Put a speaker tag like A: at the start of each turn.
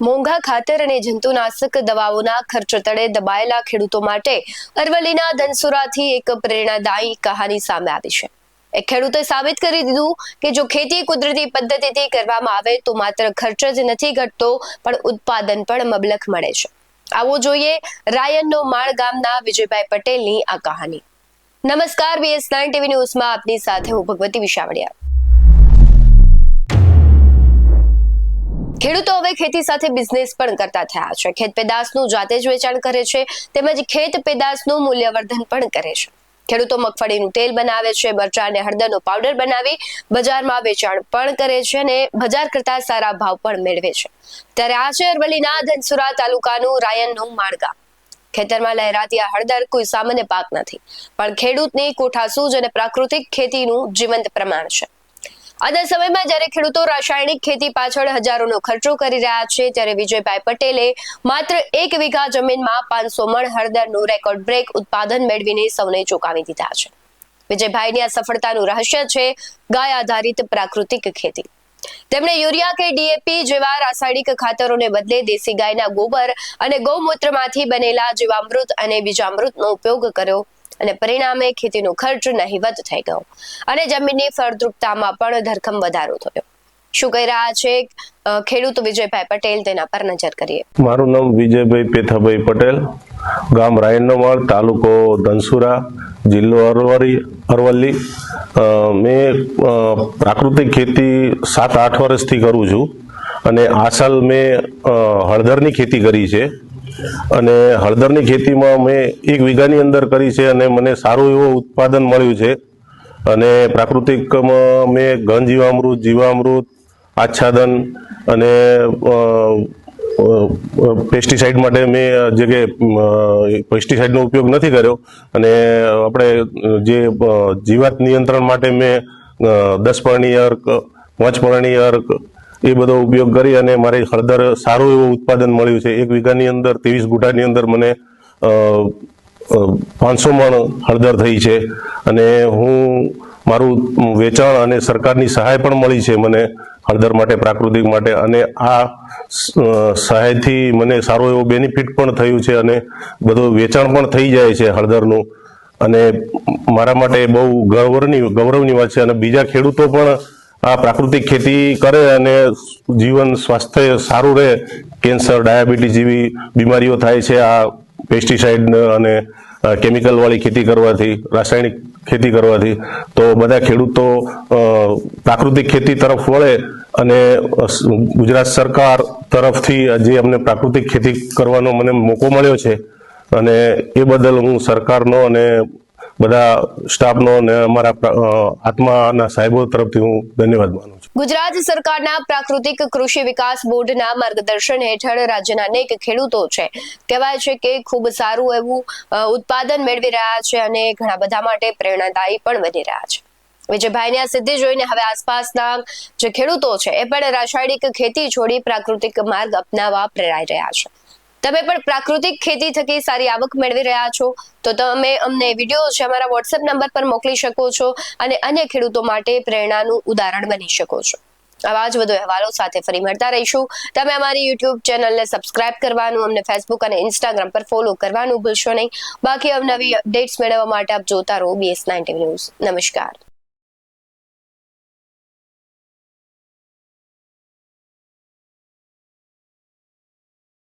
A: મોંઘા ખાતર અને જંતુનાશક દવાઓના ખર્ચ તળે દબાયેલા ખેડૂતો માટે અરવલ્લીના ધનસુરાથી એક પ્રેરણાદાયી કહાની સામે આવી છે। એક ખેડૂતે સાબિત કરી દીધું કે જો ખેતી કુદરતી પદ્ધતિથી કરવામાં આવે તો માત્ર ખર્ચ જ નથી ઘટતો પણ ઉત્પાદન પણ મબલખ મળે છે। આવો જોઈએ રાયનનો માળ ગામના વિજયભાઈ પટેલની આ કહાની। નમસ્કાર, BS9 TV ન્યૂઝમાં આપની સાથે હું ભગવતી વિશાવડિયા। ખેડૂતો હવે ખેતી સાથે બિઝનેસ પણ કરતા થયા છે। ખેત પેદાશનું જાતે જ વેચાણ કરે છે તેમજ ખેત પેદાશનું મૂલ્યવર્ધન પણ કરે છે। ખેડૂતો મગફળીનું તેલ બનાવે છે, મરચાં અને હળદરનો પાવડર બનાવી બજારમાં વેચાણ પણ કરે છે અને બજાર કરતા સારા ભાવ પણ મેળવે છે। ત્યારે આ છે અરવલ્લીના ધનસુરા તાલુકાનું રાયનનું માળ ગામ। ખેતરમાં લહેરાતી આ હળદર કોઈ સામાન્ય પાક નથી પણ ખેડૂતની કોઠાસૂઝ અને પ્રાકૃતિક ખેતીનું જીવંત પ્રમાણ છે। આજના સમયમાં જ્યારે ખેડૂતો રાસાયણિક ખેતી પાછળ હજારોનો ખર્ચો કરી રહ્યા છે ત્યારે વિજયભાઈ પટેલે માત્ર 1 વીઘા જમીનમાં 500 મણ હળદરનું રેકોર્ડ બ્રેક ઉત્પાદન મેળવીને સૌને ચોંકાવી દીધા છે। વિજયભાઈની આ સફળતાનું રહસ્ય છે ગાય આધારિત પ્રાકૃતિક ખેતી। તેમણે યુરિયા કે DAP જેવા રાસાયણિક ખાતરોને બદલે દેશી ગાયના ગોબર અને ગૌમૂત્રમાંથી બનેલા જીવામૃત અને બીજામૃતનો ઉપયોગ કર્યો અને પરિણામે ખેતીનો ખર્ચ નહિવત થઈ ગયો અને જમીનની ફળદ્રુપતામાં પણ ધરખમ વધારો થયો। શું કહી રહ્યા છે ખેડૂત વિજયભાઈ પટેલ તેના પર નજર કરીએ।
B: મારું નામ વિજયભાઈ પેથાભાઈ પટેલ, ગામ રાયનનો માળ, તાલુકો ધનસુરા, જિલ્લો અરવલ્લી। મેં પ્રાકૃતિક ખેતી 7-8 વર્ષથી કરું છું અને આ સાલ મેં હળદરની ખેતી કરી છે અને હળદરની ખેતીમાં મેં 1 વીઘાની અંદર કરી છે અને મને સારું એવું ઉત્પાદન મળ્યું છે। અને પ્રાકૃતિકમાં મેં ઘન જીવામૃત, આચ્છાદન અને પેસ્ટિસાઇડ માટે મેં જે કે પેસ્ટિસાઇડનો ઉપયોગ નથી કર્યો અને આપણે જે જીવાત નિયંત્રણ માટે મેં 10 પર્ણી અર્ક, 5 પર્ણી અર્ક એ બધો ઉપયોગ કરી અને મારી હળદર સારું એવું ઉત્પાદન મળ્યું છે। 1 વીઘાની અંદર 23 ગુંઠાની અંદર મને 500 મણ હળદર થઈ છે અને મારું વેચાણ અને સરકારની સહાય પણ મળી છે મને હળદર માટે, પ્રાકૃતિક માટે, અને આ સહાયથી મને સારો એવો બેનિફિટ પણ થયું છે અને બધું વેચાણ પણ થઈ જાય છે હળદરનું અને મારા માટે બહુ ગૌરવની વાત છે। અને બીજા ખેડૂતો પણ આ પ્રાકૃતિક ખેતી કરે અને સ્વાસ્થ્ય સારું રહે, કેન્સર, ડાયાબિટીસ જેવી બીમારીઓ થાય છે આ પેસ્ટિસાઇડ અને કેમિકલ વાળી ખેતી કરવાથી, રાસાયણિક ખેતી કરવાથી, તો બધા ખેડૂતો પ્રાકૃતિક ખેતી તરફ વળે અને ગુજરાત સરકાર તરફથી જે અમને પ્રાકૃતિક ખેતી કરવાનો મને મોકો મળ્યો છે અને એ બદલ હું સરકારનો અને બધા સ્ટાફનો અને અમારા આત્માના સાહેબો તરફથી હું ધન્યવાદ માનું છું।
A: ગુજરાત સરકારના પ્રાકૃતિક કૃષિ વિકાસ બોર્ડના માર્ગદર્શન હેઠળ રાજ્યના અનેક ખેડૂતો છે કહેવાય છે કે ખૂબ સારું એવું ઉત્પાદન મેળવી રહ્યા છે અને ઘણા બધા માટે પ્રેરણાદાયી પણ બની રહ્યા છે। વિજયભાઈની આ સિદ્ધિ જોઈને હવે આસપાસના જે ખેડૂતો છે એ પણ રાસાયણિક ખેતી છોડી પ્રાકૃતિક માર્ગ અપનાવવા પ્રેરાઈ રહ્યા છે। તમે પણ પ્રાકૃતિક ખેતી થકી સારી આવક મેળવી રહ્યા છો તો તમે અમને વિડીયો છે અમારા WhatsApp નંબર પર મોકલી શકો છો અને અન્ય ખેડૂતો માટે પ્રેરણાનું ઉદાહરણ બની શકો છો। આવા જ વધુ અહેવાલો સાથે ફરી મળતા રહીશું। તમે અમારી YouTube ચેનલને સબસ્ક્રાઇબ કરવાનું, અમને Facebook અને Instagram પર ફોલો કરવાનું ભૂલશો નહીં। બાકી અવનવી અપડેટ્સ મેળવવા માટે આપ જોતા રહો BS9 TV ન્યૂઝ। નમસ્કાર।